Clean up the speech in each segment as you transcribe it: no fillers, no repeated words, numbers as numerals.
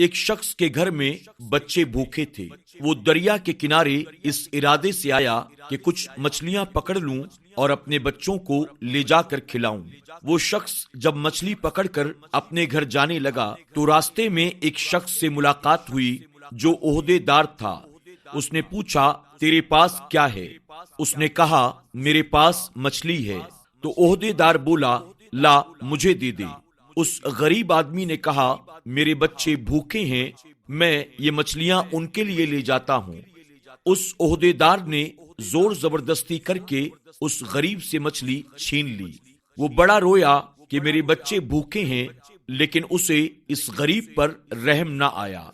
ایک شخص کے گھر میں بچے بھوکے تھے۔ وہ دریا کے کنارے اس ارادے سے آیا کہ کچھ مچھلیاں پکڑ لوں اور اپنے بچوں کو لے جا کر کھلاؤں۔ وہ شخص جب مچھلی پکڑ کر اپنے گھر جانے لگا تو راستے میں ایک شخص سے ملاقات ہوئی جو عہدے دار تھا۔ اس نے پوچھا، تیرے پاس کیا ہے؟ اس نے کہا، میرے پاس مچھلی ہے۔ تو عہدے دار بولا، لا مجھے دے دے۔ اس غریب آدمی نے کہا، میرے بچے بھوکے ہیں، میں یہ مچھلیاں ان کے لیے لے جاتا ہوں۔ اس عہدے دار نے زور زبردستی کر کے اس غریب سے مچھلی چھین لی۔ وہ بڑا رویا کہ میرے بچے بھوکے ہیں، لیکن اسے اس غریب پر رحم نہ آیا۔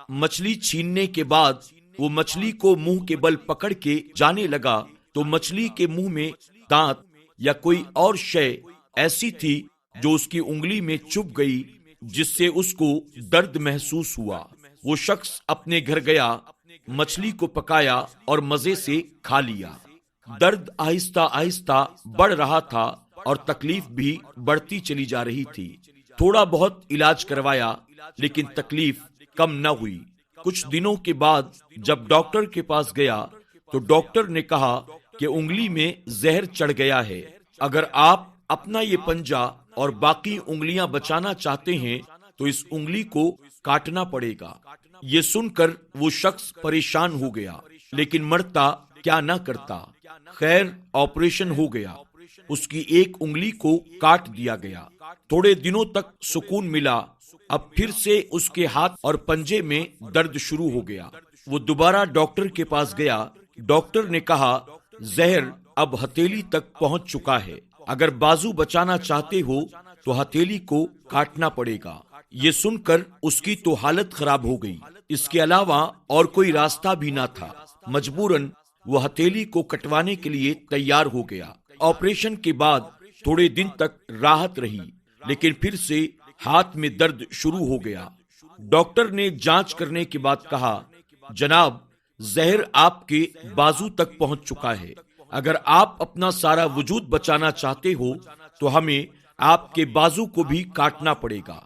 مچھلی چھیننے کے بعد وہ مچھلی کو منہ کے بل پکڑ کے جانے لگا تو مچھلی کے منہ میں دانت یا کوئی اور شے ایسی تھی جو اس کی انگلی میں چبھ گئی، جس سے اس کو درد محسوس ہوا۔ وہ شخص اپنے گھر گیا، مچھلی کو پکایا اور مزے سے کھا لیا۔ درد آہستہ آہستہ بڑھ رہا تھا اور تکلیف بھی بڑھتی چلی جا رہی تھی۔ تھوڑا بہت علاج کروایا لیکن تکلیف کم نہ ہوئی۔ کچھ دنوں کے بعد جب ڈاکٹر کے پاس گیا تو ڈاکٹر نے کہا کہ انگلی میں زہر چڑھ گیا ہے۔ اگر آپ اپنا یہ پنجہ اور باقی انگلیاں بچانا چاہتے ہیں تو اس انگلی کو کاٹنا پڑے گا۔ یہ سن کر وہ شخص پریشان ہو گیا، لیکن مرتا کیا نہ کرتا۔ خیر، آپریشن ہو گیا، اس کی ایک انگلی کو کاٹ دیا گیا۔ تھوڑے دنوں تک سکون ملا۔ اب پھر سے اس کے ہاتھ اور پنجے میں درد شروع ہو گیا۔ وہ دوبارہ ڈاکٹر کے پاس گیا۔ ڈاکٹر نے کہا، زہر اب ہتھیلی تک پہنچ چکا ہے، اگر بازو بچانا چاہتے ہو تو ہتھیلی کو کاٹنا پڑے گا۔ یہ سن کر اس کی تو حالت خراب ہو گئی، اس کے علاوہ اور کوئی راستہ بھی نہ تھا۔ مجبوراً وہ ہتھیلی کو کٹوانے کے لیے تیار ہو گیا۔ آپریشن کے بعد تھوڑے دن تک راحت رہی، لیکن پھر سے ہاتھ میں درد شروع ہو گیا۔ ڈاکٹر نے جانچ کرنے کے بعد کہا، جناب، زہر آپ کے بازو تک پہنچ چکا ہے، اگر آپ اپنا سارا وجود بچانا چاہتے ہو تو ہمیں آپ کے بازو کو بھی کاٹنا پڑے گا۔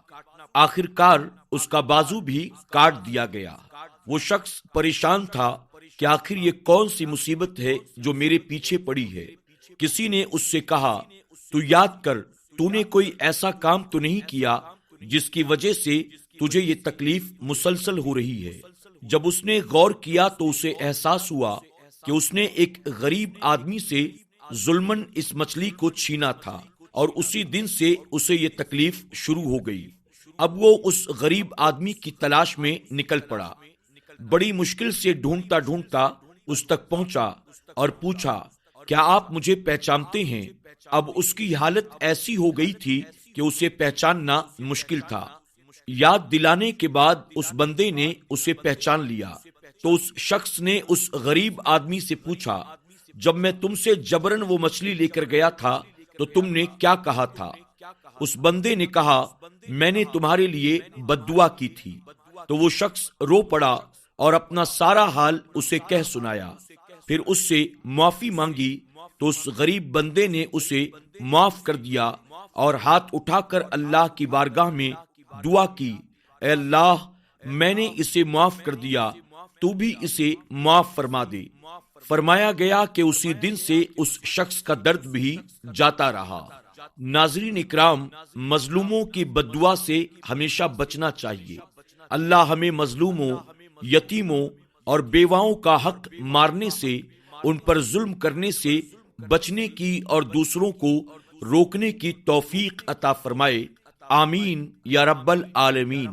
آخر کار اس کا بازو بھی کاٹ دیا گیا۔ وہ شخص پریشان تھا کہ آخر یہ کون سی مصیبت ہے جو میرے پیچھے پڑی ہے۔ کسی نے اس سے کہا، تو یاد کر، تو نے کوئی ایسا کام تو نہیں کیا جس کی وجہ سے تجھے یہ تکلیف مسلسل ہو رہی ہے۔ جب اس نے غور کیا تو اسے احساس ہوا کہ اس نے ایک غریب آدمی سے ظلماً اس مچھلی کو چھینا تھا، اور اسی دن سے اسے یہ تکلیف شروع ہو گئی۔ اب وہ اس غریب آدمی کی تلاش میں نکل پڑا۔ بڑی مشکل سے ڈھونڈتا ڈھونڈتا اس تک پہنچا اور پوچھا، کیا آپ مجھے پہچانتے ہیں؟ اب اس کی حالت ایسی ہو گئی تھی کہ اسے پہچاننا مشکل تھا۔ یاد دلانے کے بعد اس بندے نے اسے پہچان لیا تو اس شخص نے اس غریب آدمی سے پوچھا، جب میں تم سے جبرن وہ مچھلی لے کر گیا تھا تو تم نے کیا کہا تھا؟ اس بندے نے کہا، میں نے تمہارے لیے بد دعا کی تھی۔ تو وہ شخص رو پڑا اور اپنا سارا حال اسے کہہ سنایا۔ پھر اس سے معافی مانگی تو اس غریب بندے نے اسے معاف کر دیا اور ہاتھ اٹھا کر اللہ کی بارگاہ میں دعا کی، اے اللہ، میں نے اسے معاف کر دیا، تو بھی اسے معاف فرما دے۔ فرمایا گیا کہ اسی دن سے اس شخص کا درد بھی جاتا رہا۔ ناظرین اکرام، مظلوموں کی بد دعا سے ہمیشہ بچنا چاہیے۔ اللہ ہمیں مظلوموں، یتیموں اور بیواؤں کا حق مارنے سے، ان پر ظلم کرنے سے بچنے کی اور دوسروں کو روکنے کی توفیق عطا فرمائے۔ آمین یا رب العالمین۔